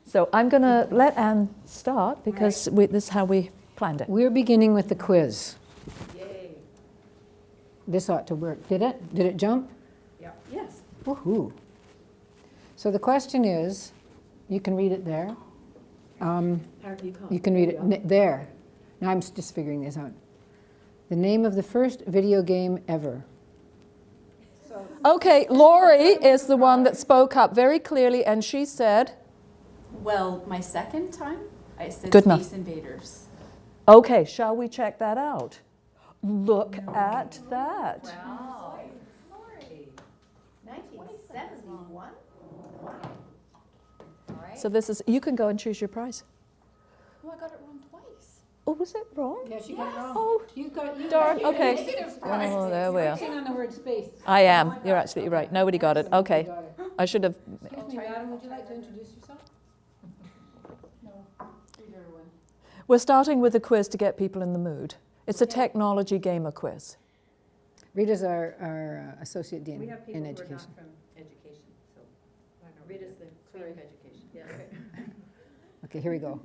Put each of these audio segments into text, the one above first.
So I'm going to let Anne start because this is how we planned it. We're beginning with the quiz. Yay. This ought to work. Did it? Did it jump? Yeah. Yes. Woohoo. So the question is, you can read it there. How do you call it? You can read it there. Now I'm just figuring this out. The name of the first video game ever. Okay, Laurie is the one that spoke up very clearly, and she said, Well, my second time, I said Good enough. Space Invaders. okay, shall we check that out? Look at that. Wow. Lori. 1971? Wow. All right. So this is, you can go and choose your prize. Oh, I got it wrong twice. Oh, was it wrong? Yeah, she got it wrong. Oh, You darn, okay. Negative prize. Oh, there we are. on the word space. I am, you're absolutely right. Nobody got it, okay. I should have, Excuse me, madam, would you like to introduce yourself? we're starting with a quiz to get people in the mood. It's a technology gamer quiz. Rita's our associate dean We have people in who are not education. from education, so Rita's the queen of education. Yeah, okay. Okay, here we go.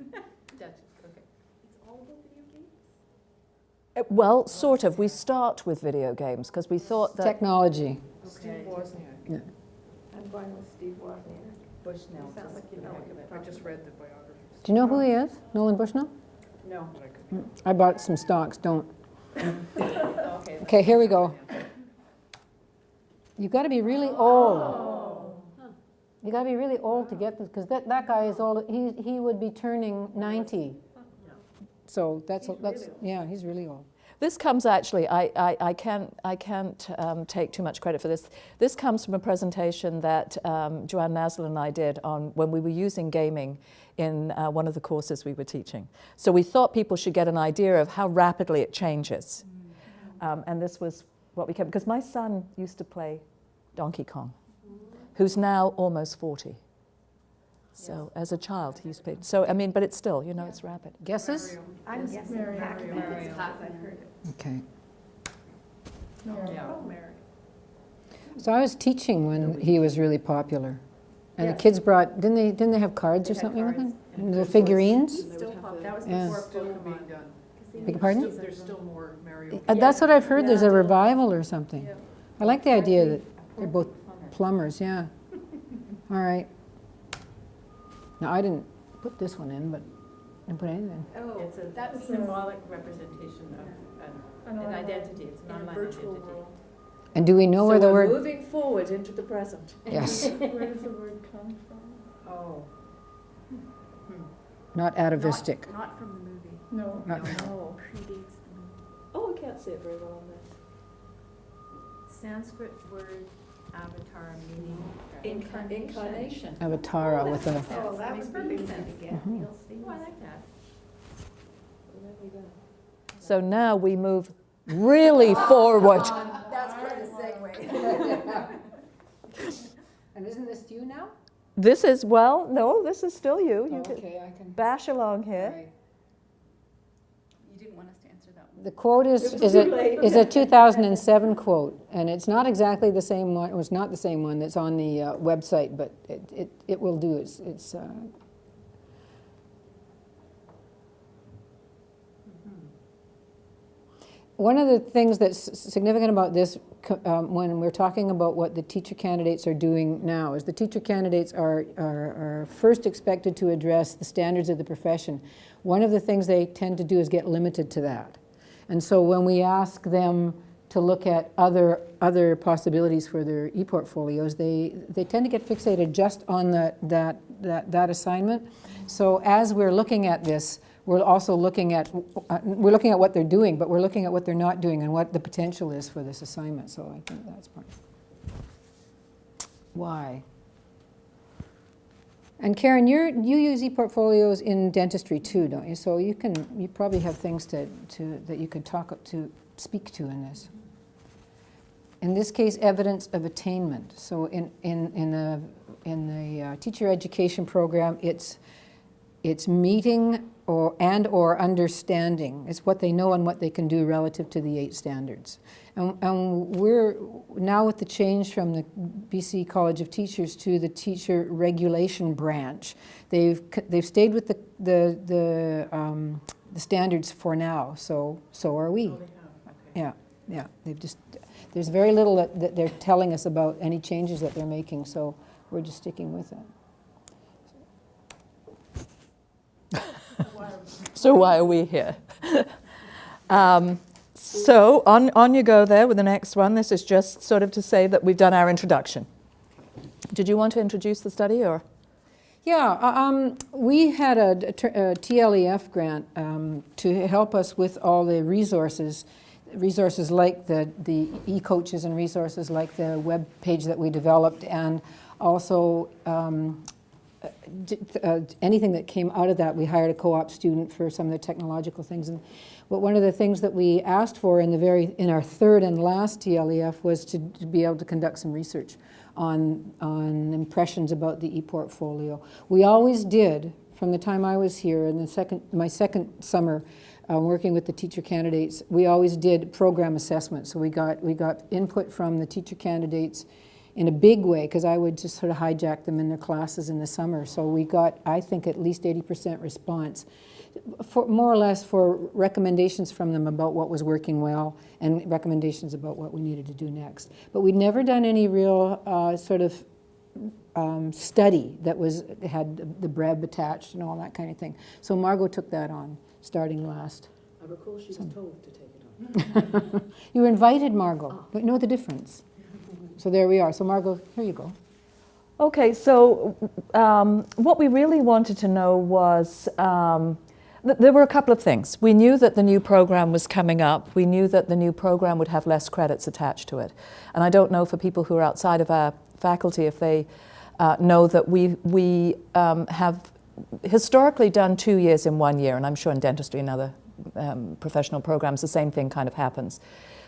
Duchess, okay. It's all about video games? Well, sort of. We start with video games because we thought that Technology. Steve Wozniak. Yeah. I'm going with Steve Wozniak. Bushnell. You sound like you know what you're I just read the biography. Do you know who he is? Nolan Bushnell? No. I bought some stocks, don't. Okay. Okay, here we go. You've got to be really old. You got to be really old to get this, because that guy is old. He would be turning 90. So that's yeah, he's really old. this comes actually, I can't take too much credit for this. This comes from a presentation that Joanne Naslin and I did on when we were using gaming in one of the courses we were teaching. So we thought people should get an idea of how rapidly it changes. And this was what we kept, because my son used to play Donkey Kong, who's now almost 40. So as a child, he used to play. So, I mean, but it's still, you know, it's rapid. Guesses? I'm guessing Pac-Man. It's hot, I've heard it. Okay. Yeah. Oh, Mary. So I was teaching when he was really popular. And the kids brought, didn't they have cards or something with them? The figurines? Still pop, that was Yeah. before Pokemon. Beg your pardon? There's still more Mario. That's what I've heard, there's a revival or something. Yeah. I like the idea that they're both plumbers, yeah. All right. Now, I didn't put this one in, but I didn't put anything. Oh, it's a That's symbolic representation of an identity. It's an In a online virtual identity. world. And do we know where the we're word, moving forward into the present. yes, Where does the word come from? Oh. not atavistic. Not from the movie. No. Not- No. Predates the movie. Oh, I can't say it very well on this. Sanskrit word avatar meaning Incarnation. Avatara with a, Oh, that would be easy to get. Mhm. Oh, I like that. There we go. So now we move really forward. That's quite a segue. And isn't this you now? This is, well, no, this is still you. You can Okay, I can. bash along here. Right. You didn't want us to answer that one. The quote is a 2007 quote, and it's not exactly the same one. It was not the same one that's on the website, but it will do. It's one of the things that's significant about this when we're talking about what the teacher candidates are doing now is the teacher candidates are first expected to address the standards of the profession. One of the things they tend to do is get limited to that. And so when we ask them to look at other possibilities for their e-portfolios, they tend to get fixated just on that assignment. So as we're looking at this, we're also looking at what they're doing, but we're looking at what they're not doing and what the potential is for this assignment. So I think that's part of it. Why? And Karen, you use e-portfolios in dentistry too, don't you? So you probably have things that you could speak to in this. In this case, evidence of attainment. So in the teacher education program, it's meeting or understanding. It's what they know and what they can do relative to the 8 standards. And we're now with the change from the BC College of Teachers to the teacher regulation branch. They've stayed with the standards for now. So are we. Oh, they have, okay. Yeah. There's very little that they're telling us about any changes that they're making. So we're just sticking with it. So why are we here? So on you go there with the next one. This is just sort of to say that we've done our introduction. Did you want to introduce the study, or? Yeah, we had a TLEF grant to help us with all the resources like the e-coaches and resources like the web page that we developed, and also anything that came out of that. We hired a co-op student for some of the technological things. But one of the things that we asked for in our third and last TLEF was to be able to conduct some research on impressions about the e-portfolio. We always did, from the time I was here, and my second summer working with the teacher candidates, we always did program assessment. So we got input from the teacher candidates in a big way, because I would just sort of hijack them in their classes in the summer. So we got, I think, at least 80% response, more or less for recommendations from them about what was working well and recommendations about what we needed to do next. But we'd never done any real sort of study that had the BREB attached and all that kind of thing. So Margot took that on, starting last. I recall she was told to take it on. You were invited, Margot, but know the difference. So there we are. So Margot, here you go. Okay, so what we really wanted to know was, there were a couple of things. We knew that the new program was coming up. We knew that the new program would have less credits attached to it. And I don't know for people who are outside of our faculty if they know that we have historically done 2 years in 1 year, and I'm sure in dentistry and other professional programs the same thing kind of happens.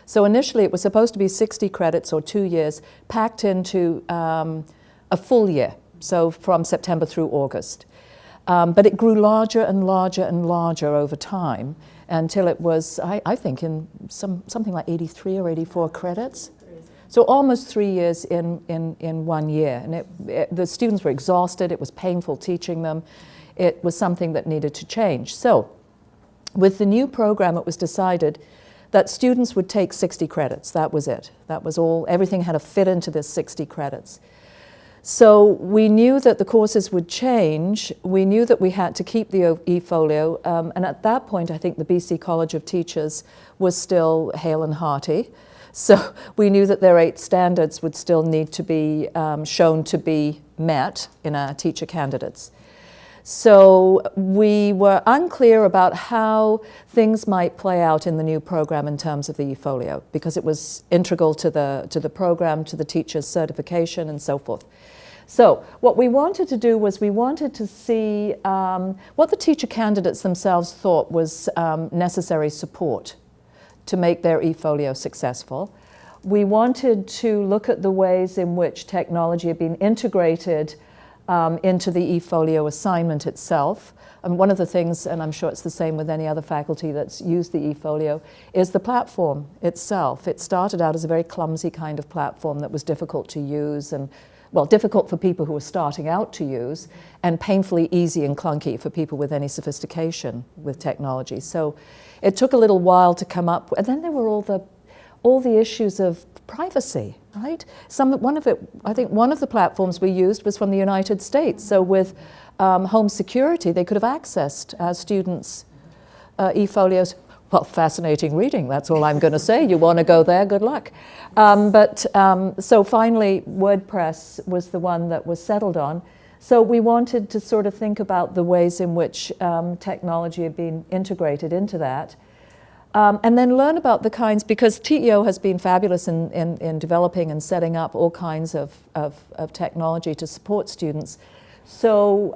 So initially it was supposed to be 60 credits or 2 years packed into a full year, so from September through August. But it grew larger and larger and larger over time until it was, I think, in something like 83 or 84 credits. So almost 3 years in 1 year. And the students were exhausted. It was painful teaching them. It was something that needed to change. So with the new program, it was decided that students would take 60 credits. That was it. That was all. Everything had to fit into this 60 credits. So we knew that the courses would change. We knew that we had to keep the e-folio. And at that point, I think the BC College of Teachers was still hale and hearty. So we knew that their 8 standards would still need to be shown to be met in our teacher candidates. So we were unclear about how things might play out in the new program in terms of the e-folio, because it was integral to the program, to the teacher's certification and so forth. So what we wanted to do was we wanted to see what the teacher candidates themselves thought was necessary support to make their e-folio successful. We wanted to look at the ways in which technology had been integrated into the e-folio assignment itself. And one of the things, and I'm sure it's the same with any other faculty that's used the e-folio, is the platform itself. It started out as a very clumsy kind of platform that was difficult to use, and well, difficult for people who were starting out to use, and painfully easy and clunky for people with any sophistication with technology. So it took a little while to come up, and then there were all the issues of privacy, right? I think one of the platforms we used was from the United States. So with home security, they could have accessed our students' e-folios. Well, fascinating reading, that's all I'm going to say. You want to go there, good luck. So finally, WordPress was the one that was settled on. So we wanted to sort of think about the ways in which technology had been integrated into that. And then learn about the kinds, because TEO has been fabulous in developing and setting up all kinds of technology to support students. So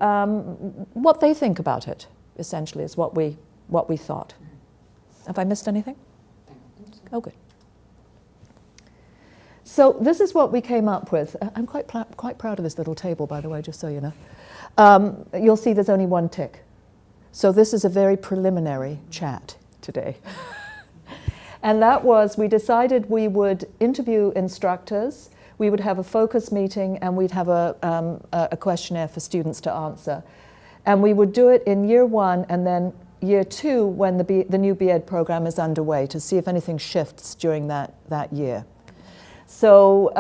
what they think about it, essentially, is what we thought. Have I missed anything? Oh, good. So this is what we came up with. I'm quite proud of this little table, by the way, just so you know. You'll see there's only one tick. So this is a very preliminary chat today. And that was, we decided we would interview instructors, we would have a focus meeting, and we'd have a questionnaire for students to answer. And we would do it in year 1 and then year 2 when the new B.Ed program is underway, to see if anything shifts during that year. So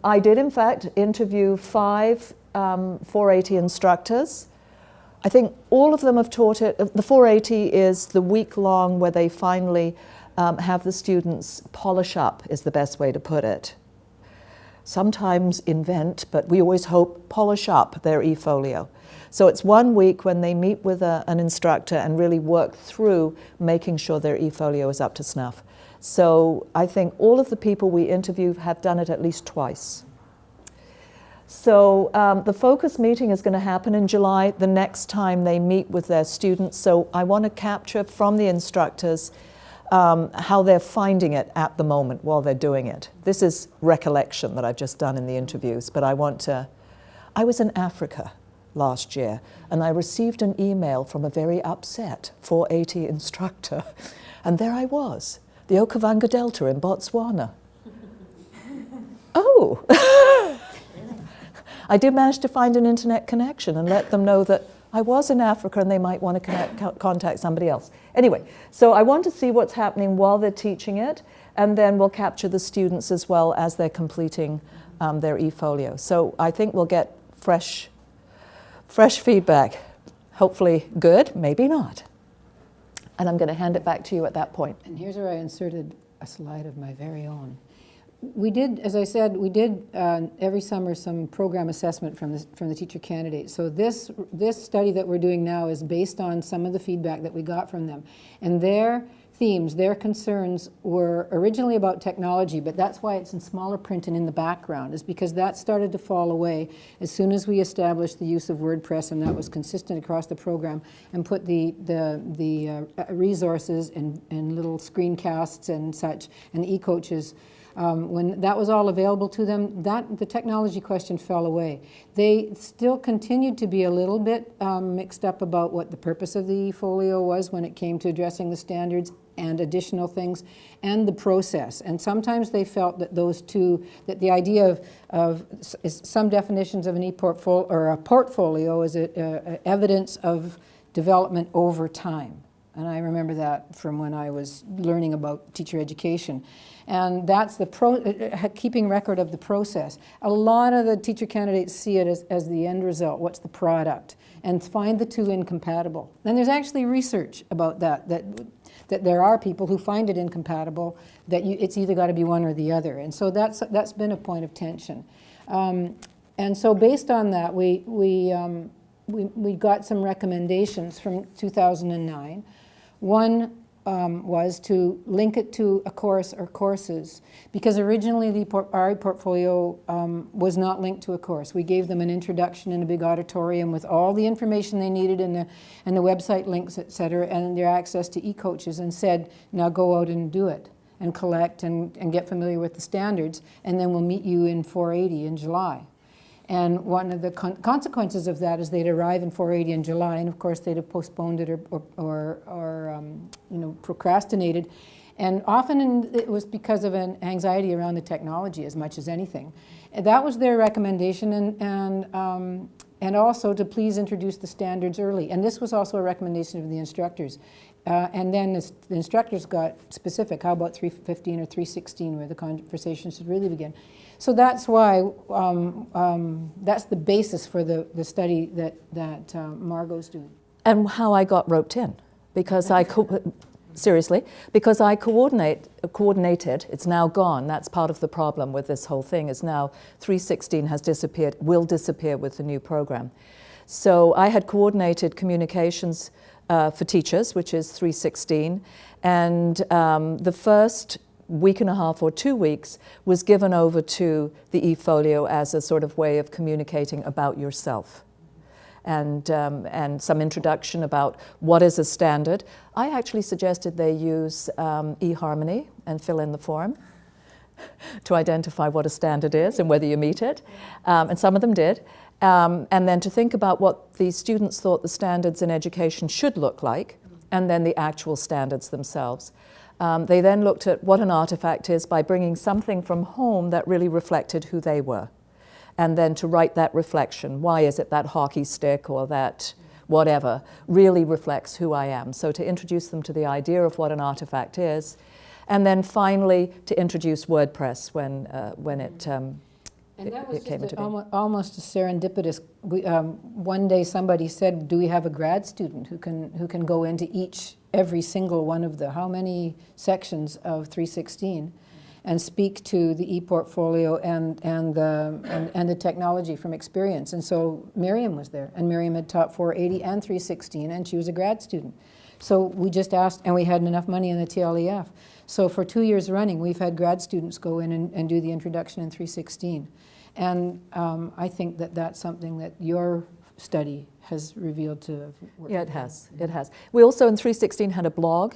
I did in fact interview 5 480 instructors. I think all of them have taught it. The 480 is the week-long where they finally have the students polish up, is the best way to put it. Sometimes invent, but we always hope polish up their eFolio. So it's 1 week when they meet with an instructor and really work through making sure their eFolio is up to snuff. So I think all of the people we interview have done it at least twice. So the focus meeting is going to happen in July, the next time they meet with their students. So I want to capture from the instructors how they're finding it at the moment while they're doing it. This is recollection that I've just done in the interviews, but I was in Africa last year, and I received an email from a very upset 480 instructor, and there I was, the Okavango Delta in Botswana. Oh! I did manage to find an internet connection and let them know that I was in Africa and they might want to contact somebody else. Anyway, so I want to see what's happening while they're teaching it, and then we'll capture the students as well as they're completing their eFolio. So I think we'll get fresh feedback. Hopefully good, maybe not. And I'm going to hand it back to you at that point. And here's where I inserted a slide of my very own. We did, as I said, we did every summer some program assessment from the teacher candidates. So this study that we're doing now is based on some of the feedback that we got from them. And their themes, their concerns were originally about technology, but that's why it's in smaller print and in the background, is because that started to fall away as soon as we established the use of WordPress, and that was consistent across the program, and put the resources and little screencasts and such, and the e-coaches. When that was all available to them, the technology question fell away. They still continued to be a little bit mixed up about what the purpose of the eFolio was when it came to addressing the standards and additional things, and the process. And sometimes they felt that those two, that the idea of some definitions of an e-portfolio or a portfolio is evidence of development over time. And I remember that from when I was learning about teacher education. And that's keeping record of the process. A lot of the teacher candidates see it as the end result, what's the product, and find the two incompatible. And there's actually research about that there are people who find it incompatible, that it's either got to be one or the other. And so that's been a point of tension. And so based on that, we got some recommendations from 2009. One was to link it to a course or courses, because originally the RE portfolio was not linked to a course. We gave them an introduction in a big auditorium with all the information they needed and the website links, et cetera, and their access to e-coaches, and said, now go out and do it and collect and get familiar with the standards, and then we'll meet you in 480 in July. And one of the consequences of that is they'd arrive in 480 in July, and of course they'd have postponed it or procrastinated. And often it was because of an anxiety around the technology as much as anything. And that was their recommendation, and also to please introduce the standards early. And this was also a recommendation of the instructors. And then the instructors got specific. How about 315 or 316, where the conversation should really begin? So that's why, that's the basis for the study that Margot's doing. And how I got roped in, because seriously, because I coordinated, it's now gone. That's part of the problem with this whole thing, is now 316 has disappeared, will disappear with the new program. So I had coordinated communications for teachers, which is 316, and the first week and a half or 2 weeks was given over to the eFolio as a sort of way of communicating about yourself. And some introduction about what is a standard. I actually suggested they use eHarmony and fill in the form to identify what a standard is and whether you meet it. And some of them did. and then to think about what the students thought the standards in education should look like, and then the actual standards themselves. They then looked at what an artifact is by bringing something from home that really reflected who they were, and then to write that reflection. Why is it that hockey stick or that whatever really reflects who I am? So to introduce them to the idea of what an artifact is, and then finally to introduce WordPress when it And that was it came just into being. almost a serendipitous. One day somebody said, "Do we have a grad student who can go into every single one of the how many sections of 316, and speak to the e-portfolio and the technology from experience?" And so Miriam was there, and Miriam had taught 480 and 316, and she was a grad student. So we just asked, and we had enough money in the TLEF. So for 2 years running, we've had grad students go in and do the introduction in 316. And I think that that's something that your study has revealed to have worked. Yeah, it has. It has. We also in 316 had a blog,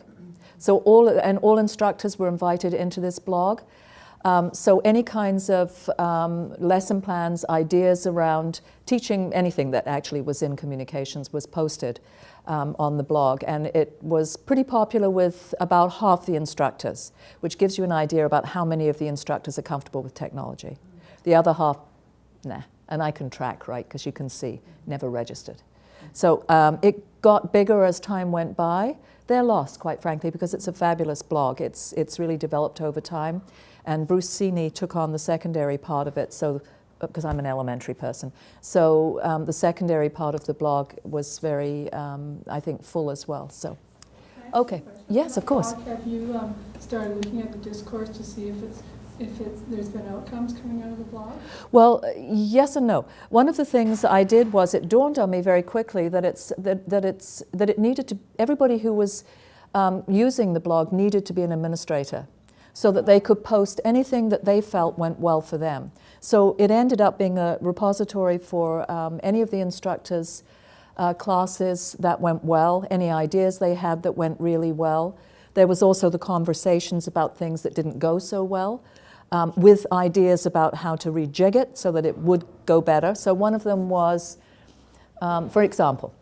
so all instructors were invited into this blog. So any kinds of lesson plans, ideas around teaching, anything that actually was in communications was posted on the blog, and it was pretty popular with about half the instructors, which gives you an idea about how many of the instructors are comfortable with technology. The other half, nah, and I can track, right, because you can see, never registered. So it got bigger as time went by. They're lost, quite frankly, because it's a fabulous blog. It's really developed over time, and Bruce Sini took on the secondary part of it, so because I'm an elementary person. So the secondary part of the blog was very, I think, full as well. So, okay, yes, of course. Have you started looking at the discourse to see if there's been outcomes coming out of the blog? Well, yes and no. One of the things I did was it dawned on me very quickly that it needed to, everybody who was using the blog needed to be an administrator, so that they could post anything that they felt went well for them. So it ended up being a repository for any of the instructors' classes that went well, any ideas they had that went really well. There was also the conversations about things that didn't go so well, with ideas about how to rejig it so that it would go better. So one of them was, for example,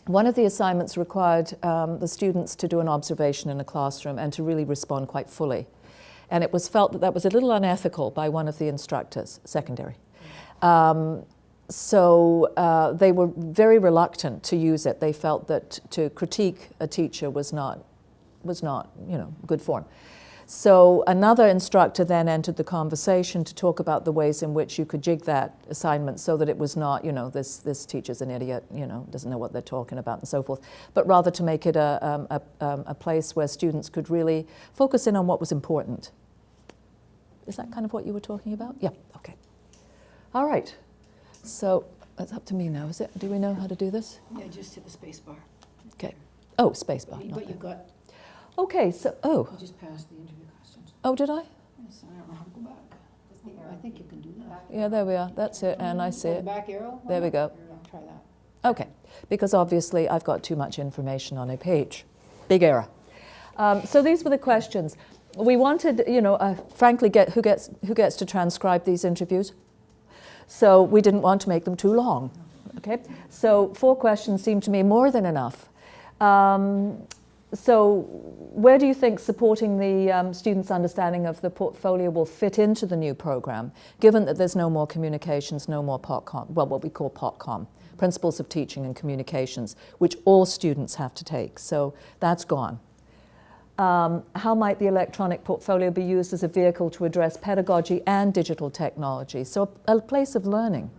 one of the assignments required the students to do an observation in a classroom and to really respond quite fully. And it was felt that that was a little unethical by one of the instructors, secondary. So they were very reluctant to use it. They felt that to critique a teacher was not, good form. So another instructor then entered the conversation to talk about the ways in which you could jig that assignment so that it was not, this teacher's an idiot, doesn't know what they're talking about and so forth, but rather to make it a place where students could really focus in on what was important. Is that kind of what you were talking about? Yeah, okay. All right. So it's up to me now, is it? Do we know how to do this? Yeah, just hit the space bar. Okay. Oh, spacebar. But you've got, Okay, so, you just passed the interview questions. oh, did I? Yes, I don't know how to go back. I think you can do that. Yeah, there we are. That's it, and I see The it. back arrow? There we go. Yeah, try that. Okay, because obviously I've got too much information on a page. Big error. So these were the questions. We wanted, frankly, who gets to transcribe these interviews. So we didn't want to make them too long. Okay, so 4 questions seemed to me more than enough. So where do you think supporting the students' understanding of the portfolio will fit into the new program, given that there's no more communications, no more POTCOM, well, what we call POTCOM, Principles of Teaching and Communications, which all students have to take. So that's gone. How might the electronic portfolio be used as a vehicle to address pedagogy and digital technology? So a place of learning.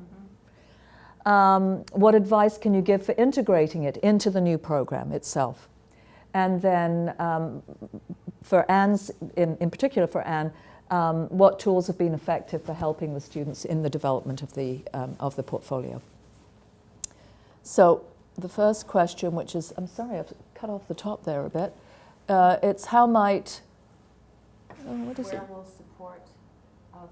What advice can you give for integrating it into the new program itself? And then for Anne's, in particular for Anne, what tools have been effective for helping the students in the development of the portfolio? So the first question, which is, I'm sorry, I've cut off the top there a bit. It's how might, what is it? Where will support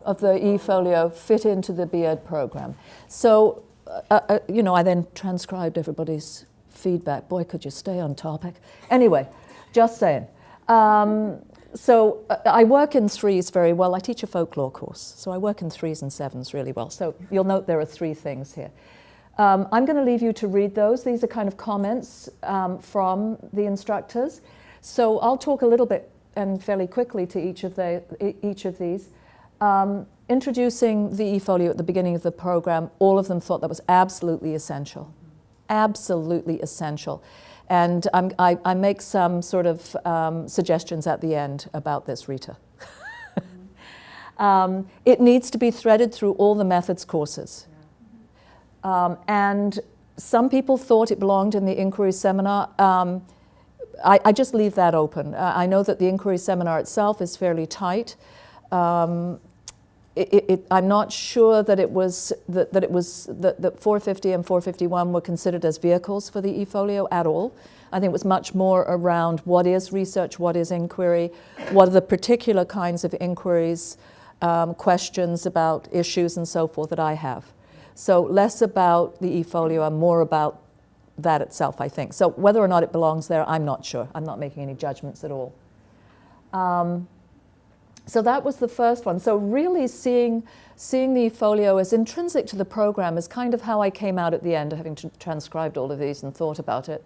Of the eFolio fit into the BEd program? So, I then transcribed everybody's feedback. Boy, could you stay on topic. Anyway, just saying. So I work in threes very well. I teach a folklore course, so I work in threes and sevens really well. So you'll note there are three things here. I'm going to leave you to read those. These are kind of comments from the instructors. So I'll talk a little bit and fairly quickly to each of these. Introducing the eFolio at the beginning of the program, all of them thought that was absolutely essential. Absolutely essential. And I make some sort of suggestions at the end about this, Rita. It needs to be threaded through all the methods courses. And some people thought it belonged in the inquiry seminar. I just leave that open. I know that the inquiry seminar itself is fairly tight. I'm not sure that that 450 and 451 were considered as vehicles for the eFolio at all. I think it was much more around what is research, what is inquiry, what are the particular kinds of inquiries, questions about issues and so forth that I have. So less about the eFolio and more about that itself, I think. So whether or not it belongs there, I'm not sure. I'm not making any judgments at all. So that was the first one. So really seeing the eFolio as intrinsic to the program is kind of how I came out at the end, having transcribed all of these and thought about it,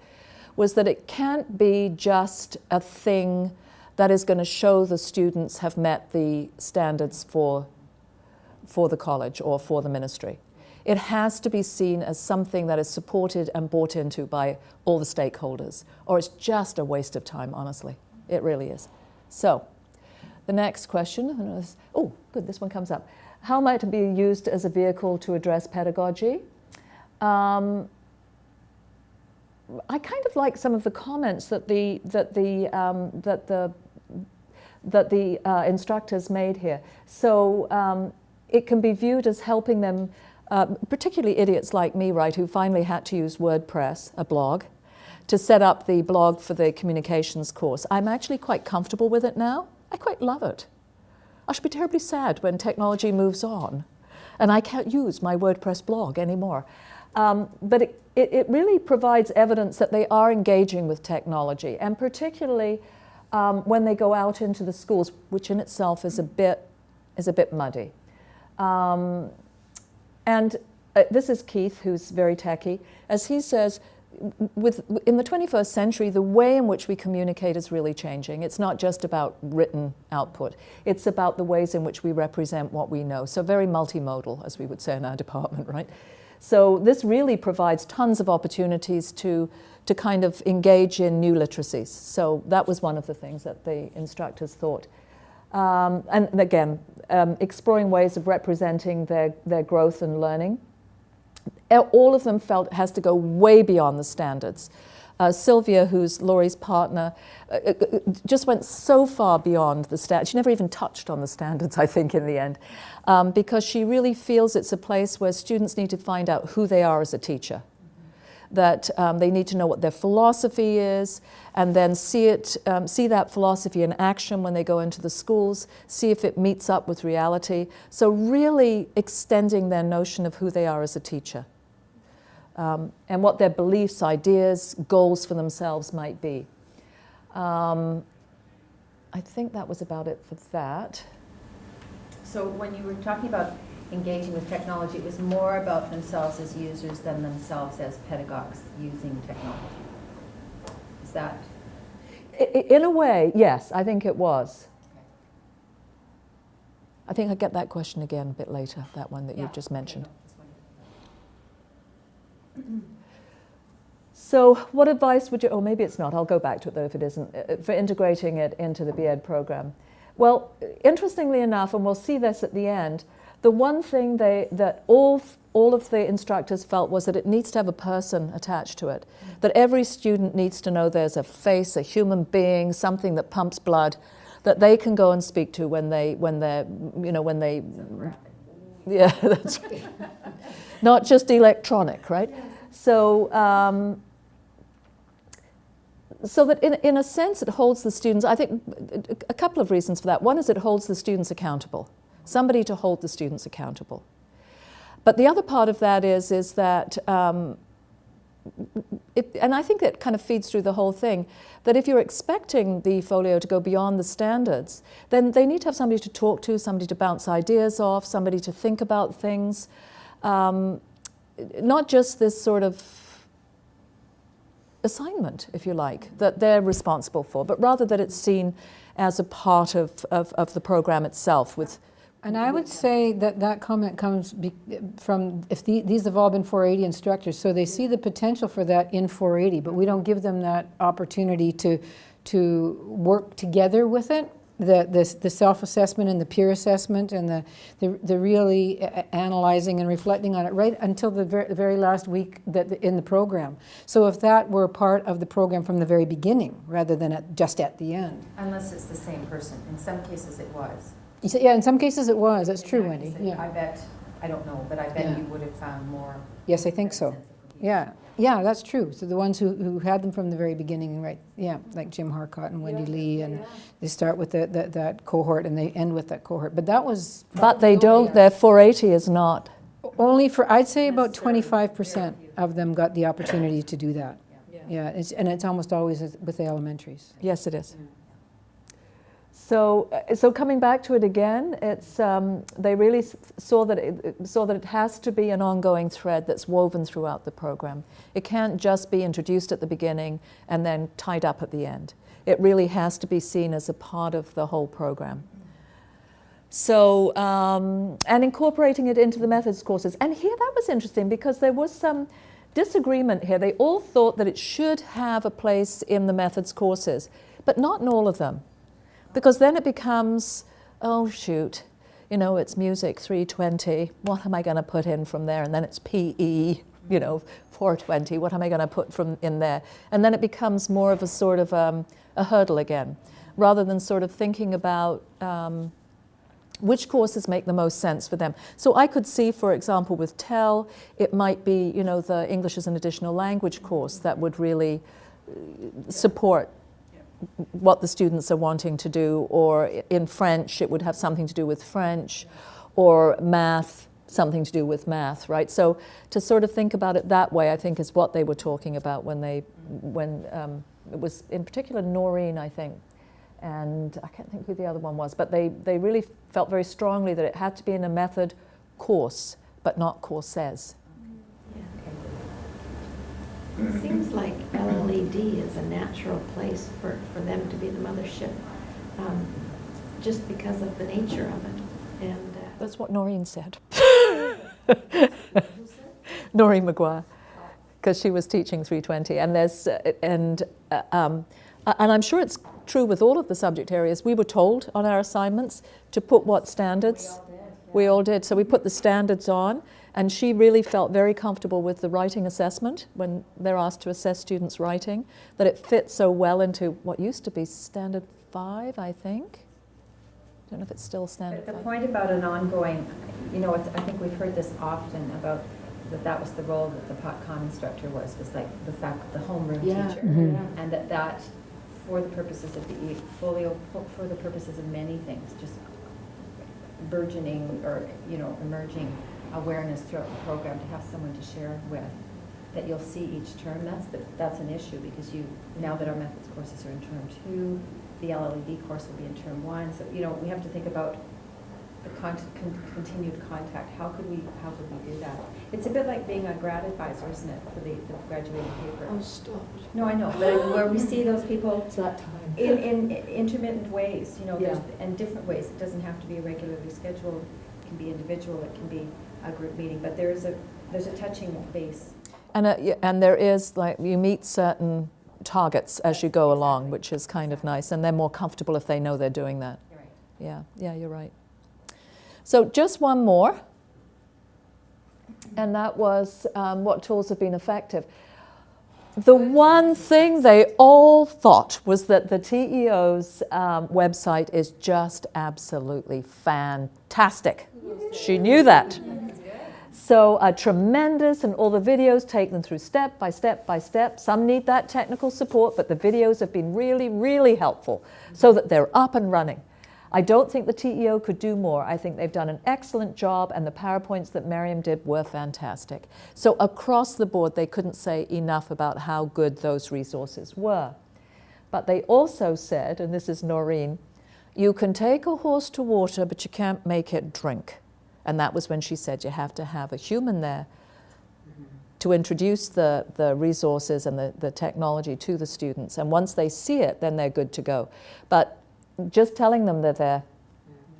was that it can't be just a thing that is going to show the students have met the standards for the college or for the ministry. It has to be seen as something that is supported and bought into by all the stakeholders, or it's just a waste of time, honestly. It really is. So, the next question, oh, good, this one comes up. How might it be used as a vehicle to address pedagogy? I kind of like some of the comments that the instructors made here. So it can be viewed as helping them, particularly idiots like me, right, who finally had to use WordPress, a blog, to set up the blog for the communications course. I'm actually quite comfortable with it now. I quite love it. I should be terribly sad when technology moves on and I can't use my WordPress blog anymore. But it really provides evidence that they are engaging with technology, and particularly when they go out into the schools, which in itself is a bit muddy. And this is Keith, who's very techie. As he says, in the 21st century, the way in which we communicate is really changing. It's not just about written output. It's about the ways in which we represent what we know. So very multimodal, as we would say in our department, right? So this really provides tons of opportunities to kind of engage in new literacies. So that was one of the things that the instructors thought. And again, exploring ways of representing their growth and learning. All of them felt it has to go way beyond the standards. Sylvia, who's Laurie's partner, just went so far beyond the standards. She never even touched on the standards, I think, in the end, because she really feels it's a place where students need to find out who they are as a teacher, that they need to know what their philosophy is, and then see that philosophy in action when they go into the schools, see if it meets up with reality. So really extending their notion of who they are as a teacher. And what their beliefs, ideas, goals for themselves might be. I think that was about it for that. So when you were talking about engaging with technology, it was more about themselves as users than themselves as pedagogues using technology. Is that? In a way, yes, I think it was. I think I'll get that question again a bit later, that one that you just mentioned. So what advice would you, oh maybe it's not, I'll go back to it though if it isn't, for integrating it into the B.Ed program? Well, interestingly enough, and we'll see this at the end, the one thing that all of the instructors felt was that it needs to have a person attached to it, that every student needs to know there's a face, a human being, something that pumps blood, that they can go and speak to when they yeah, that's right. Not just electronic, right? So, so that in a sense it holds the students, I think a couple of reasons for that. One is it holds the students accountable, somebody to hold the students accountable. But the other part of that is that and I think that kind of feeds through the whole thing, that if you're expecting the folio to go beyond the standards, then they need to have somebody to talk to, somebody to bounce ideas off, somebody to think about things. Not just this sort of assignment, if you like, that they're responsible for, but rather that it's seen as a part of the program itself. And I would say that that comment comes from, if these have all been 480 instructors, so they see the potential for that in 480, but we don't give them that opportunity to work together with it. The self-assessment and the peer assessment and the really analyzing and reflecting on it right until the very last week in the program. So if that were part of the program from the very beginning rather than just at the end. Unless it's the same person. In some cases it was. Yeah, in some cases it was. That's true, Wendy. I Yeah. bet, I don't know, but I bet Yeah. you would have found more. Yes, I think so. sense of cohesion. Yeah. Yeah, that's true. So the ones who had them from the very beginning, right? Yeah, like Jim Harcott and Wendy Lee, and they start with that cohort and they end with that cohort. But that was But they don't, their 480 is not. only for, I'd say about 25% of them got the opportunity to do that. Yeah, it's almost always with the elementaries. Yes, it is. So coming back to it again, it's they really saw that it has to be an ongoing thread that's woven throughout the program. It can't just be introduced at the beginning and then tied up at the end. It really has to be seen as a part of the whole program. So and incorporating it into the methods courses. And here that was interesting because there was some disagreement here. They all thought that it should have a place in the methods courses, but not in all of them. Because then it becomes, oh shoot, you know, it's music 320, what am I going to put in from there? And then it's PE, you know, 420, what am I going to put from in there? And then it becomes more of a sort of a hurdle again, rather than sort of thinking about which courses make the most sense for them. So I could see, for example, with TEL, it might be, you know, the English as an additional language course that would really support what the students are wanting to do, or in French, it would have something to do with French, or math, something to do with math, right? So to sort of think about it that way, I think is what they were talking about when it was in particular Noreen, I think, and I can't think who the other one was, but they really felt very strongly that it had to be in a method course, but not courses. It seems like LLED is a natural place for them to be the mothership, just because of the nature of it. And That's what Noreen said. Noreen Maguire, because she was teaching 320, and I'm sure it's true with all of the subject areas. We were told on our assignments to put what standards. We all did. So we put the standards on, and she really felt very comfortable with the writing assessment when they're asked to assess students' writing, that it fits so well into what used to be standard 5, I think. I don't know if it's still standard But the 5. point about an ongoing, you know, I think we've heard this often about that was the role that the PotCom instructor was like the homeroom teacher. And that for the purposes of the folio, for the purposes of many things, just burgeoning or, you know, emerging awareness throughout the program, to have someone to share with that you'll see each term, that's an issue, because now that our methods courses are in term 2, the LLED course will be in term 1, so, you know, we have to think about the continued contact. How could we do that? It's a bit like being a grad advisor, isn't it, for the graduating paper? Oh, stop. No, I know, but where we see those people It's that time. in intermittent ways, you know, Yeah. and different ways. It doesn't have to be regularly scheduled. It can be individual. It can be a group meeting. But there's a touching base. And there is, like, you meet certain targets as you go along, which is kind of nice, and they're more comfortable if they know they're doing that. You're right. Yeah, you're right. So just one more, and that was what tools have been effective. The one thing they all thought was that the TEO's website is just absolutely fantastic. She knew that. So tremendous, and all the videos take them through step by step by step. Some need that technical support, but the videos have been really, really helpful so that they're up and running. I don't think the TEO could do more. I think they've done an excellent job, and the PowerPoints that Miriam did were fantastic. So across the board, they couldn't say enough about how good those resources were. But they also said, and this is Noreen, you can take a horse to water, but you can't make it drink. And that was when she said you have to have a human there to introduce the resources and the technology to the students. And once they see it, then they're good to go. But just telling them that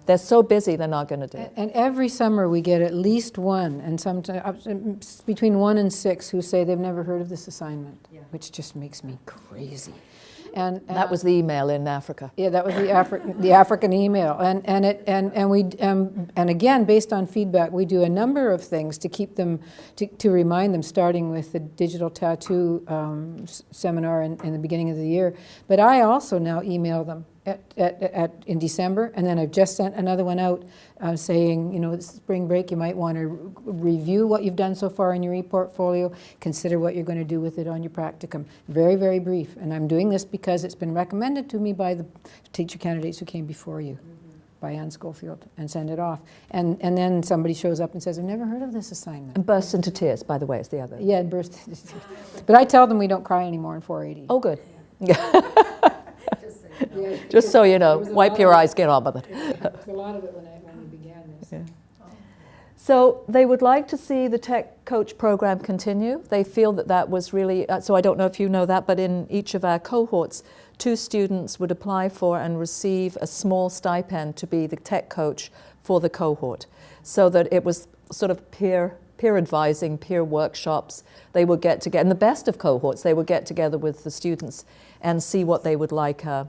they're so busy, they're not going to do it. And every summer we get at least one, and sometimes between 1 and 6, who say they've never heard of this assignment, which just makes me crazy. And That was the email in Africa. yeah, that was the African email, and again, based on feedback, we do a number of things to keep them, to remind them, starting with the digital tattoo seminar in the beginning of the year. But I also now email them in December, and then I've just sent another one out saying, you know, it's spring break, you might want to review what you've done so far in your e-portfolio, consider what you're going to do with it on your practicum. Very, very brief. And I'm doing this because it's been recommended to me by the teacher candidates who came before you, by Ann Schofield, and send it off. And then somebody shows up and says, I've never heard of this assignment. And bursts into tears, by the way, is the other. Yeah, it burst. But I tell them we don't cry anymore in 480. Oh, good. Just so you know, wipe your eyes, get on with it. There's a lot of it when we began this. Yeah. So they would like to see the Tech Coach program continue. They feel that that was really, so I don't know if you know that, but in each of our cohorts, 2 students would apply for and receive a small stipend to be the tech coach for the cohort, so that it was sort of peer advising, peer workshops. They would get together, in the best of cohorts, they would get together with the students and see what they would like a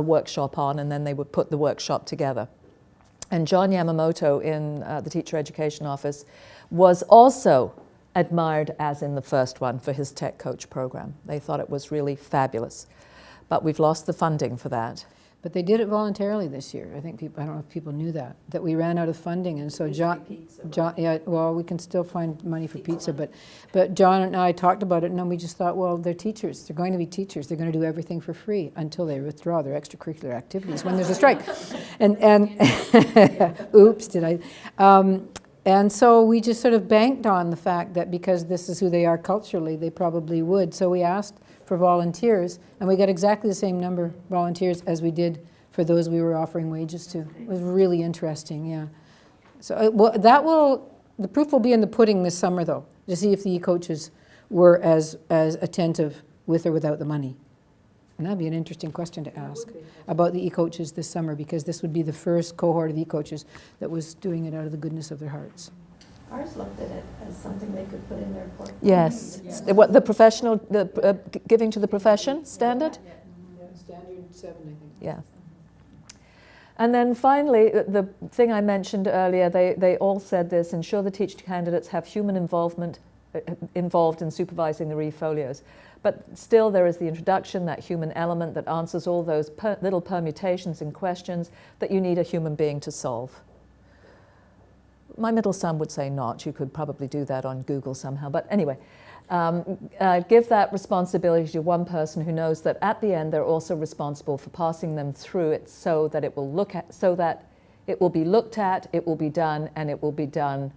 workshop on, and then they would put the workshop together. And John Yamamoto in the Teacher Education Office was also admired as in the first one for his Tech Coach program. They thought it was really fabulous. But we've lost the funding for that. But they did it voluntarily this year. I think people, I don't know if people knew that we ran out of funding, and so John, yeah, well, we can still find money for pizza, but John and I talked about it, and then we just thought, well, they're teachers. They're going to be teachers. They're going to do everything for free until they withdraw their extracurricular activities when there's a strike. And oops, did I? And so we just sort of banked on the fact that because this is who they are culturally, they probably would. So we asked for volunteers, and we got exactly the same number of volunteers as we did for those we were offering wages to. It was really interesting, yeah. So the proof will be in the pudding this summer, though, to see if the e-coaches were as attentive with or without the money. And that'd be an interesting question to ask about the e-coaches this summer, because this would be the first cohort of e-coaches that was doing it out of the goodness of their hearts. Ours looked at it as something they could put in their portfolio. Yes. What, the professional, giving to the profession standard? Yeah, standard 7, I think. Yeah. And then finally, the thing I mentioned earlier, they all said this: ensure the teacher candidates have human involvement involved in supervising the e-folios. But still there is the introduction, that human element that answers all those little permutations and questions that you need a human being to solve. My middle son would say not. You could probably do that on Google somehow. But anyway, give that responsibility to one person who knows that at the end they're also responsible for passing them through it, so that it will be looked at, it will be done, and it will be done.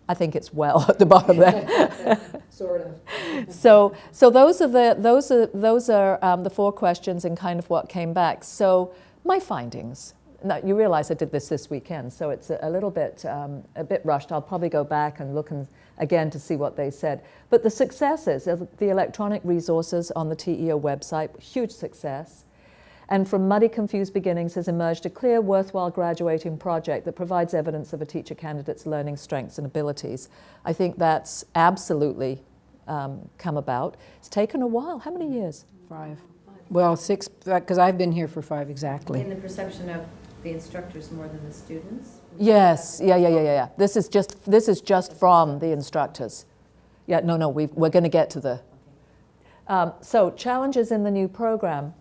I think it's well at the bottom there. Sort of. So those are the 4 questions and kind of what came back. So my findings. Now, you realize I did this weekend, so it's a little bit rushed. I'll probably go back and look again to see what they said. But the successes of the electronic resources on the TEO website, huge success. And from muddy, confused beginnings has emerged a clear, worthwhile graduating project that provides evidence of a teacher candidate's learning strengths and abilities. I think that's absolutely come about. It's taken a while. How many years? 5. Well, 6, because I've been here for 5 exactly. In the perception of the instructors more than the students? Yes, yeah. This is just from the instructors. Yeah, no, we're going to get to the. So challenges in the new program.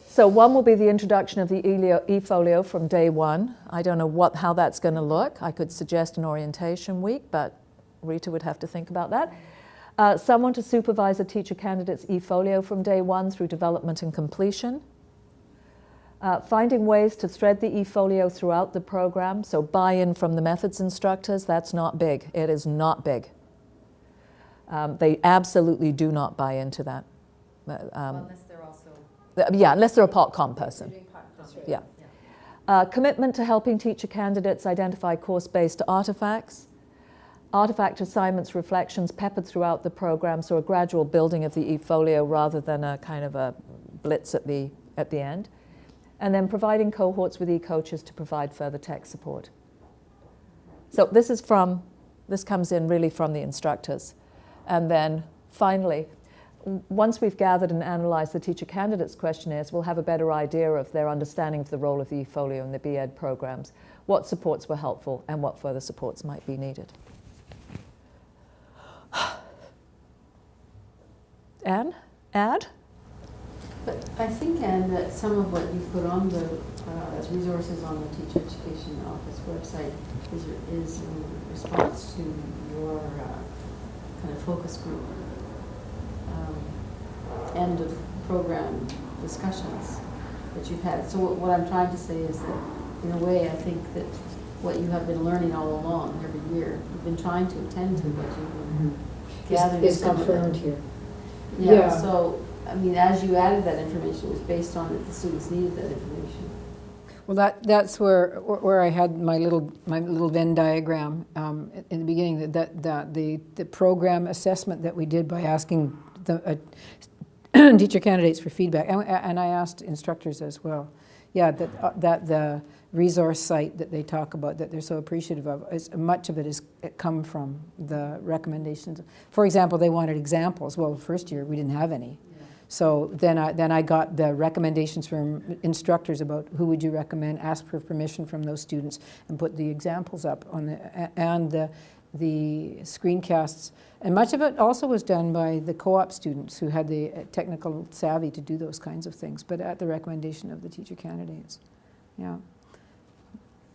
So one will be the introduction of the e-folio from day 1. I don't know how that's going to look. I could suggest an orientation week, but Rita would have to think about that. Someone to supervise a teacher candidate's e-folio from day 1 through development and completion. Finding ways to thread the eFolio throughout the program, so buy-in from the methods instructors, that's not big. It is not big. They absolutely do not buy into that. Unless they're also. Yeah, unless they're a POTCOM person. Doing part-time. Yeah. Commitment to helping teacher candidates identify course-based artifacts. Artifact assignments, reflections peppered throughout the program, so a gradual building of the eFolio rather than a kind of a blitz at the end. And then providing cohorts with e-coaches to provide further tech support. So this comes in really from the instructors. And then finally, once we've gathered and analysed the teacher candidates questionnaires, we'll have a better idea of their understanding of the role of the eFolio in the BEd programs, what supports were helpful and what further supports might be needed. Anne, add? But I think, Anne, that some of what you put on the as resources on the Teacher Education Office website is in response to your kind of focus group end of program discussions that you've had. So what I'm trying to say is that, in a way, I think that what you have been learning all along, every year, you've been trying to attend to what you've been gathering. Is confirmed here. Yeah, so, I mean, as you added that information, it was based on that the students needed that information. Well, that's where I had my little Venn diagram in the beginning. That the program assessment that we did by asking the teacher candidates for feedback, and I asked instructors as well. Yeah, that the resource site that they talk about, that they're so appreciative of, much of it is come from the recommendations. For example, they wanted examples. Well, the first year we didn't have any. So then I got the recommendations from instructors about who would you recommend, ask for permission from those students, and put the examples up on the screencasts. And much of it also was done by the co-op students who had the technical savvy to do those kinds of things, but at the recommendation of the teacher candidates. Yeah.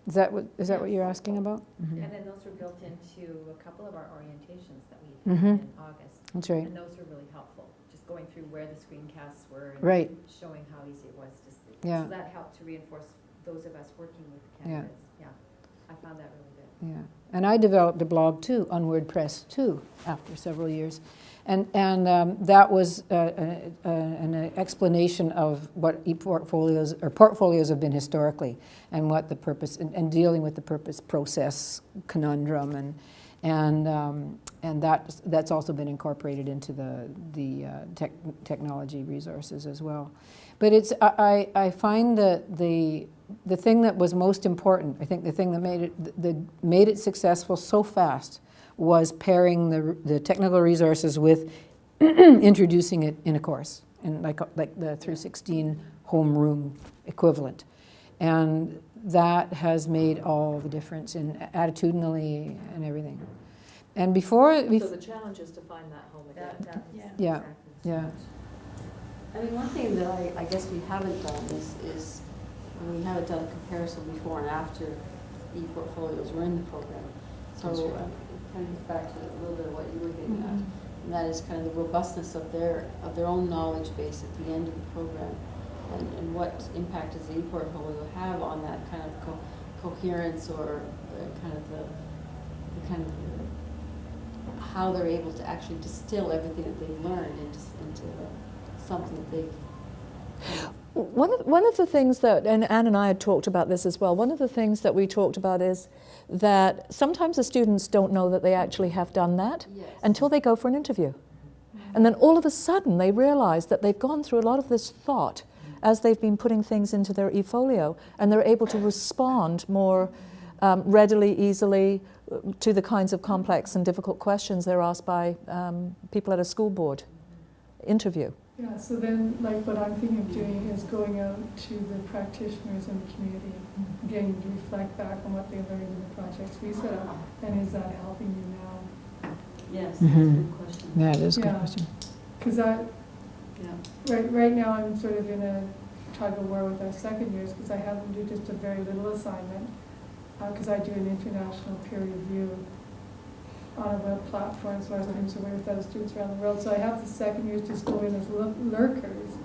Is that what you're asking about? Mm-hmm. And then those were built into a couple of our orientations that we had in August. That's right. And those were really helpful, just going through where the screencasts were and right. showing how easy it was to see. Yeah. So that helped to reinforce those of us working with the candidates. Yeah. I found that really good. Yeah. And I developed a blog too, on WordPress too, after several years. And that was an explanation of what e-portfolios or portfolios have been historically, and what the purpose, and dealing with the purpose process conundrum, and that's also been incorporated into the technology resources as well. But I find that the thing that was most important, I think the thing that made it successful so fast, was pairing the technical resources with introducing it in a course, in like the 316 homeroom equivalent. And that has made all the difference in attitudinally and everything. And before... So the challenge is to find that home again. Yeah. I mean, one thing that I guess we haven't done is we haven't done a comparison before and after e-portfolios were in the program. So kind of back to a little bit of what you were getting at, and that is kind of the robustness of their own knowledge base at the end of the program, and what impact does the e-portfolio have on that kind of coherence, or how they're able to actually distill everything that they've learned into something that they One of the things that, and Anne and I had talked about this as well, one of the things that we talked about is that sometimes the students don't know that they actually have done that until they go for an interview. And then all of a sudden they realize that they've gone through a lot of this thought as they've been putting things into their eFolio, and they're able to respond more readily, easily to the kinds of complex and difficult questions they're asked by people at a school board interview. Yeah, so then, like, what I'm thinking of doing is going out to the practitioners in the community, getting to reflect back on what they learned in the projects we set up, and is that helping you now? Yes, that's a good question. Yeah, it is a good Yeah. question. Because right now I'm sort of in a tug of war with our second years, because I have them do just a very little assignment, because I do an international peer review on a web platform, so I was doing some work with other students around the world. So I have the second years just go in as lurkers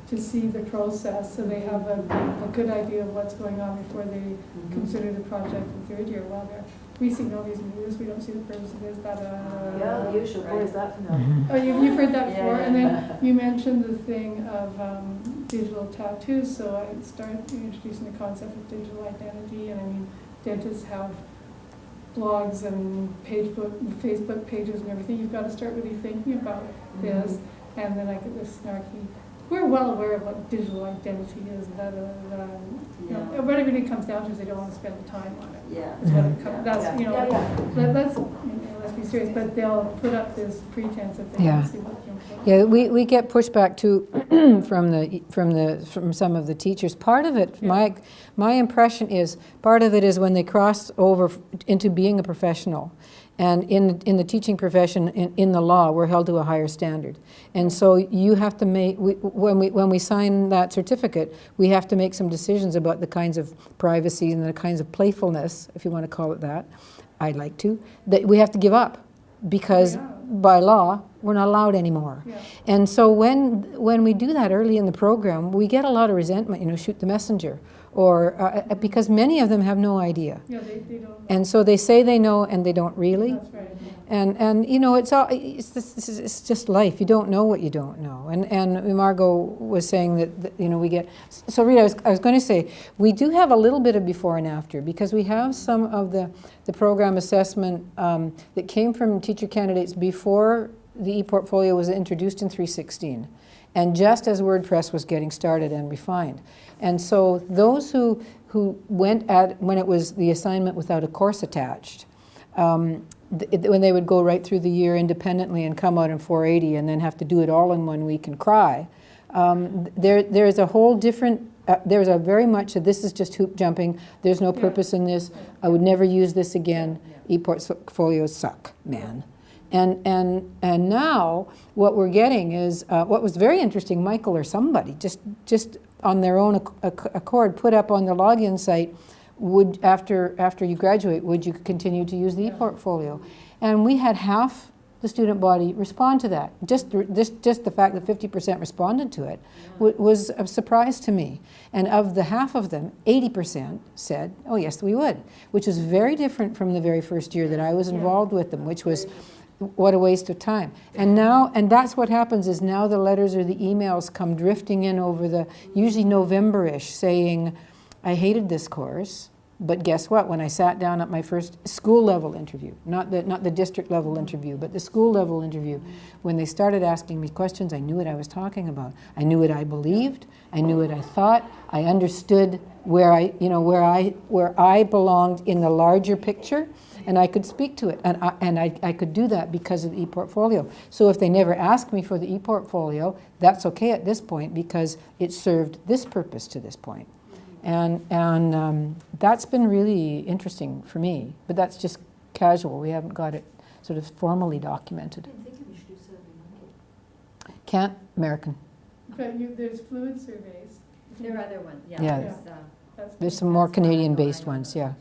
to see the process, so they have a good idea of what's going on before they consider the project in third year. Well, we see no reason to do this, we don't see the purpose of this, Yeah, usually, boy, is that familiar. Oh, you've heard that before, Yeah. and then you mentioned the thing of digital tattoos, so I started introducing the concept of digital identity, and I mean, dentists have blogs and Facebook pages and everything. You've got to start really thinking about this, and then I get this snarky, we're well aware of what digital identity is, you know, what it really comes down to is they don't want to spend the time on it. Yeah. That's what it comes, that's, you know, Yeah. let's, you know, let's be serious, but they'll put up this pretense that they Yeah. want to see what the input. Yeah, we get pushback too from some of the teachers. Part of it, my impression is, part of it is when they cross over into being a professional. And in the teaching profession, in the law, we're held to a higher standard. And so you have to make, when we sign that certificate, we have to make some decisions about the kinds of privacy and the kinds of playfulness, if you want to call it that, I'd like to, that we have to give up. Because by law, we're not allowed anymore. Yeah. And so when we do that early in the program, we get a lot of resentment, you know, shoot the messenger. Or because many of them have no idea. Yeah, they don't. And so they say they know and they don't really. That's right. And you know, it's just life. You don't know what you don't know. And Margot was saying that you know, we get, so Rita, I was going to say, we do have a little bit of before and after, because we have some of the program assessment that came from teacher candidates before the e-portfolio was introduced in 316. And just as WordPress was getting started and refined. And so those who went at, when it was the assignment without a course attached, when they would go right through the year independently and come out in 480 and then have to do it all in 1 week and cry, there's a whole different, there's a very much, this is just hoop jumping, there's no purpose in this, I would never use this again, e-portfolios suck, man. And now what we're getting is what was very interesting. Michael or somebody just on their own accord put up on the login site, would after you graduate, would you continue to use the e-portfolio? And we had half the student body respond to that. Just the fact that 50% responded to it was a surprise to me. And of the half of them, 80% said, oh yes, we would, which was very different from the very first year that I was involved with them, which was, what a waste of time. And now, and that's what happens, is now the letters or the emails come drifting in over the, usually November-ish, saying, I hated this course, but guess what? When I sat down at my first school level interview, not the district level interview, but the school level interview, when they started asking me questions, I knew what I was talking about. I knew what I believed, I knew what I thought, I understood where I belonged in the larger picture, and I could speak to it, and I could do that because of the e-portfolio. So if they never ask me for the e-portfolio, that's okay at this point, because it served this purpose to this point. And that's been really interesting for me, but that's just casual. We haven't got it sort of formally documented. I think we should do SurveyMonkey. Can't, American. But there's fluid surveys. There are other ones, Yeah. That's There's some more Canadian-based ones, yeah.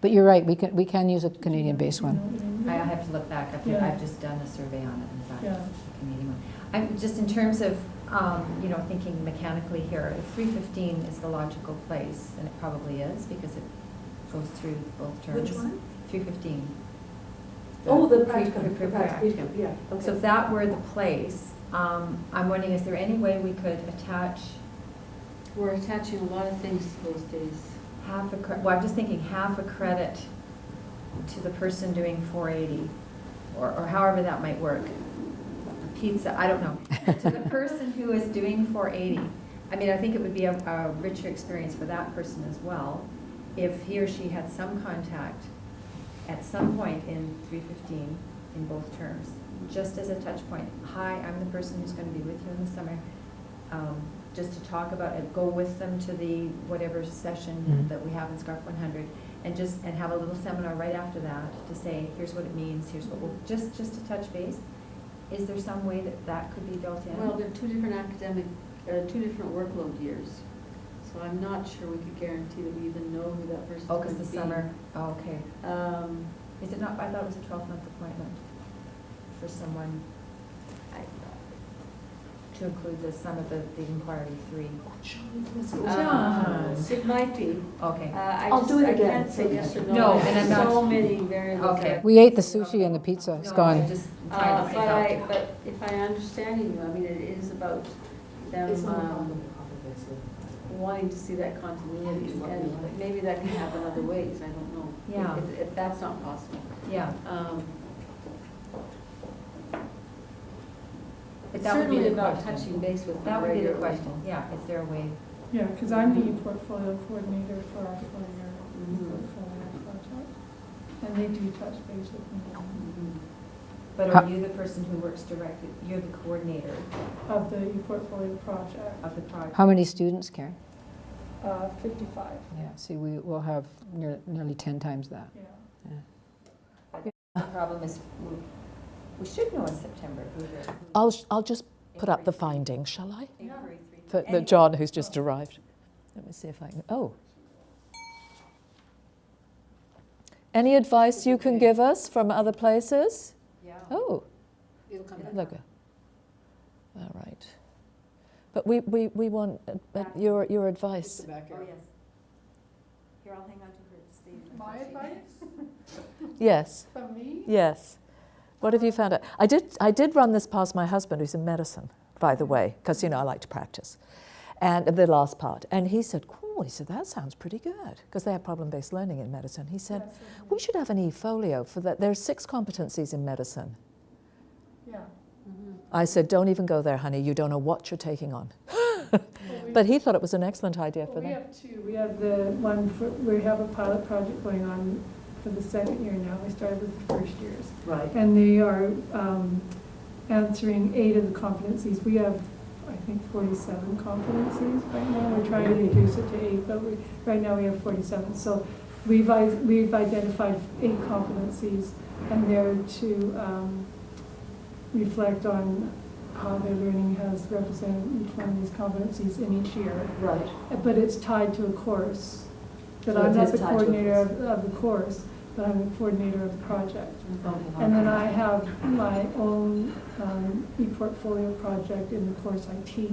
But you're right, we can use a Canadian-based one. I have to look back. Yeah. I've just done a survey on it, in fact, Yeah. the Canadian one. I'm just in terms of, you know, thinking mechanically here, if 315 is the logical place, and it probably is, because it goes through both terms. Which one? 315. Oh, the practicum, practicum, yeah. Okay. So if that were the place, I'm wondering, is there any way we could attach We're attaching a lot of things those days. half a credit, well, I'm just thinking half a credit to the person doing 480, or however that might work. Pizza, I don't know. To the person who is doing 480, I mean, I think it would be a richer experience for that person as well, if he or she had some contact at some point in 315 in both terms, just as a touch point. Hi, I'm the person who's going to be with you in the summer. Just to talk about it, go with them to the whatever session that we have in Scarf 100, and have a little seminar right after that to say, here's what it means, here's what we'll, just to touch base. Is there some way that could be built in? Well, they're two different workload years. So I'm not sure we could guarantee that we even know who that person's Oh, going to because be. the summer, oh, okay. Is it not, I thought it was a 12-month appointment for someone. to include some of the inquiry 3? It might be. Okay. I'll do it again. I can't say yes or no. No, and I'm not- So many variables. Okay. We ate the sushi and the pizza, it's No, gone. I'm just trying to figure out. But if I understand you, I mean, it is about them wanting to see that continuity, and maybe that can happen other ways, I don't know. Yeah. If that's not possible. Yeah. It's That would be certainly the about question. touching base with them That would be the regularly. question, yeah, is there a way? Yeah, because I'm the e-portfolio coordinator for our four-year Mhm. e-portfolio project. And they do touch base with me But are you the person who works directly, you're the coordinator of the e-portfolio project, of the project? How many students, Karen? 55, Yeah, see, we will have nearly 10 times that. yeah. The problem is, we should know in September who the. I'll just put up the findings, shall I? Inquiry 3. For Anyway. John, who's just arrived. Let me see if I can. Oh. Any advice you can give us from other places? Yeah. Oh, It'll come back. look. All right. But we want your advice. Oh, yes. Here, I'll hang on to her to see. My advice Yes, from me? yes. What have you found out? I did run this past my husband, who's in medicine, by the way, because, you know, I like to practice. And the last part. And he said, cool, he said, that sounds pretty good, because they have problem-based learning in medicine. He said, Yes, certainly. we should have an e-folio for that. There are 6 competencies in medicine. Yeah. I said, don't even go there, honey. You don't know what you're taking on. Well, we- But he thought it was an excellent idea for Well, we them. have 2. We have the one, we have a pilot project going on for the second year now. We started with the first years. Right. And they are answering 8 of the competencies. We have, I think, 47 competencies right now. We're trying to reduce it to 8, but right now we have 47. So we've identified 8 competencies, and they're to reflect on how their learning has represented each one of these competencies in each year. Right. But it's tied to a course. That So I'm it not is the tied to a coordinator of the course, but I'm the coordinator of the project. Mm-hmm. And then I have my own e-portfolio project in the course I teach,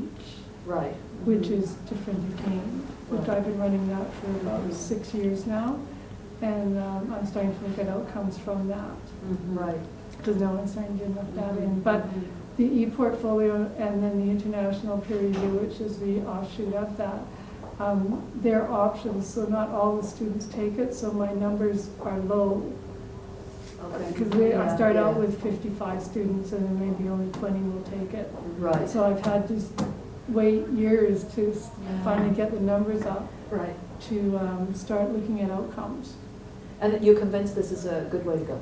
Right. which is different again, which Right. I've been running that for about 6 years now. And I'm starting to look at outcomes from that, Right. because now I'm starting to get enough data in. But the e-portfolio and then the international peer review, which is the offshoot of that, they're options, so not all the students take it, so my numbers are low. Because I start out with 55 students and then maybe only 20 will take it. Right. So I've had to wait years to finally get the numbers up Right. to start looking at outcomes. And you're convinced this is a good way to go?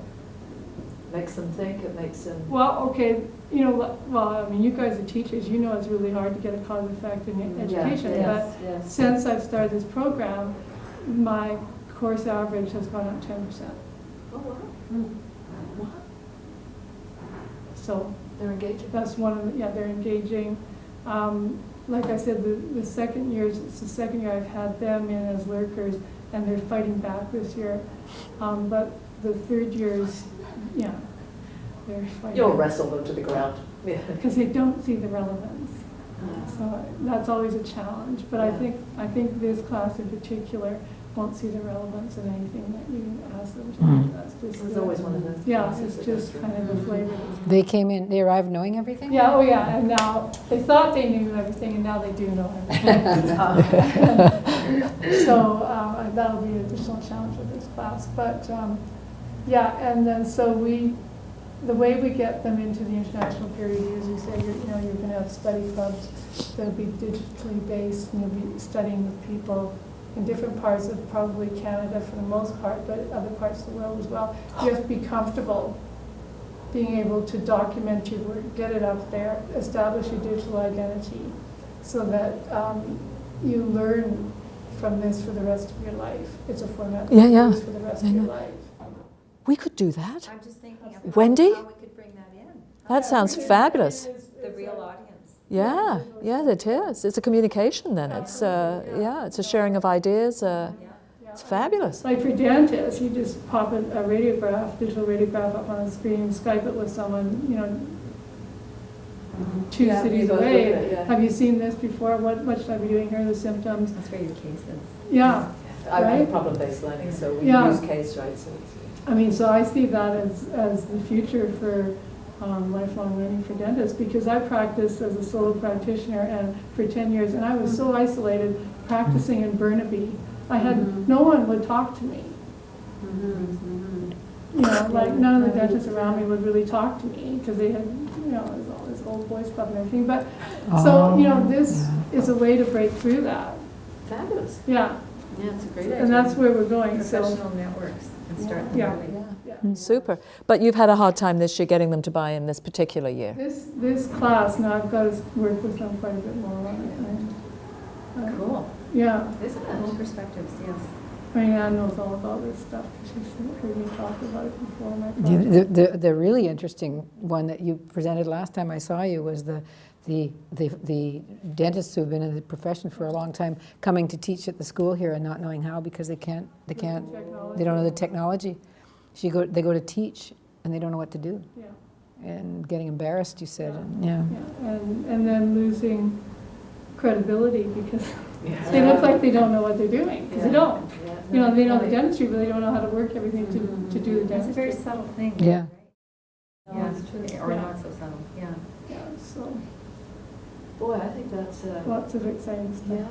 Makes them think, it makes them... Well, okay, you know, well, I mean, you guys are teachers, you know it's really hard to get a cause effect in education. But yes. since I've started this program, my course average has gone up 10%. Oh, wow. So They're engaging. that's one of the, yeah, they're engaging. Like I said, the second years, it's the second year I've had them in as lurkers, and they're fighting back this year. But the third years, yeah, they're fighting. You'll wrestle them to the ground. Yeah. Because they don't see the relevance. So that's always a challenge. But Yeah. I think this class in particular won't see the relevance in anything that you ask them to. Mm. That's just There's the- always one of those. Yeah, classes it's that goes just through. kind of the flavor. They came in, they arrived knowing everything? Yeah, oh yeah, and now, they thought they knew everything, and now they do know everything. So that'll be an additional challenge with this class. But, yeah, and then so the way we get them into the international peer reviews, we say, you're going to have study clubs that'll be digitally based, and you'll be studying with people in different parts of probably Canada for the most part, but other parts of the world as well. You have to be comfortable being able to document your work, get it up there, establish your digital identity, so that you learn from this for the rest of your life. It's a format that Yeah, you yeah. use for the rest of your life. We could do that. I'm just thinking of Wendy? how we could bring that in. That sounds fabulous. The real audience. Yeah, yeah, it is. It's a communication then. It's it's a sharing of ideas. It's fabulous. Like for dentists, you just pop a radiograph, digital radiograph up on the screen, Skype it with someone, two Yeah, cities you both away. look at it, yeah. Have you seen this before? What should I be doing? Here are the symptoms. That's where your case is. Yeah, I Right? have problem-based learning, so we Yeah. use case, right, so it's. I mean, so I see that as the future for lifelong learning for dentists, because I practiced as a solo practitioner and for 10 years, and I was so isolated practicing in Burnaby. I had, no one would talk to me. You know, like none of the dentists around me would really talk to me because they had, you know, it was all this old boys club and everything. But so, you know, this is a way to break through that. Fabulous. Yeah, Yeah, it's a great idea. and that's where we're going. So, Professional networks and start them Yeah. early. Super. But you've had a hard time this year getting them to buy in this particular year. this class, now I've got to work with them quite a bit more on it. And, Cool. yeah, Isn't it? All perspectives, yes. I mean, Anne knows all about this stuff. She's heard me talk about it before. In my project. The really interesting one that you presented last time I saw you was the dentists who've been in the profession for a long time coming to teach at the school here and not knowing how because they don't know the technology. They go to teach and they don't know what to do. Yeah. And getting embarrassed, you said. And, yeah. Yeah, and then losing credibility because Yeah. they look like they don't know what they're doing, because they don't. Yeah. You know, they know the dentistry, but they don't know how to work everything to do the It's a very dentistry. subtle thing. Yeah. Yeah, it's true. Or Yeah. not so subtle, yeah. Yeah, so Boy, I think that's, lots of exciting stuff. yeah,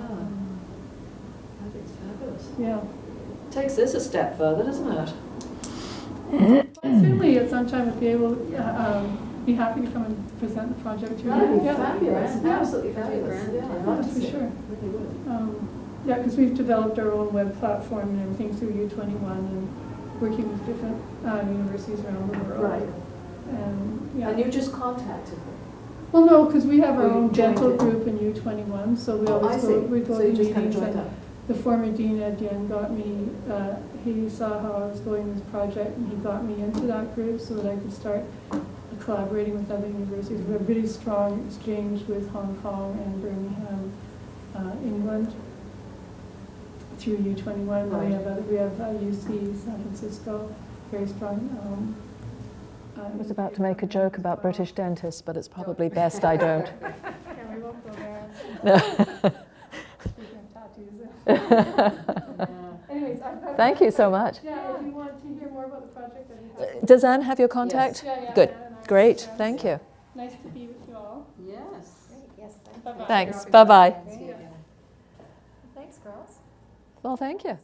I think it's fabulous. Yeah. Takes this a step further, doesn't it? Certainly, at some time, if be able, be happy to come and present the project to you. That'd be Yeah. fabulous, Yeah. absolutely fabulous, yeah, I'd love to For see it. sure. Really would. Yeah, because we've developed our own web platform and everything through U21 and working with different universities around the world. Right, And, yeah. and you just contacted them? Well, no, because we have our Oh, you own dental joined it. group in U21, so we Oh, I always see, go, we go so to you just kind of meetings. joined And up? the former dean, Ed Yen, got me, he saw how I was going this project, and he got me into that group so that I could start collaborating with other universities. We have a really strong exchange with Hong Kong and Birmingham, England, through U21. Right. We have UC, San Francisco, very strong. I was about to make a joke about British dentists, but it's probably best I don't. Yeah, we won't go there. Speaking of tattoos. Anyways, I've got. Thank you so much. Yeah, if you want to hear more about the project, I'd be happy. Does Anne have your contact? Yeah, Good. Anne and I are Great. friends. Thank you. Nice to be with you all. Yes. Yes, Bye-bye. Thanks. Bye-bye. See you again. Thanks, girls. Well, thank you.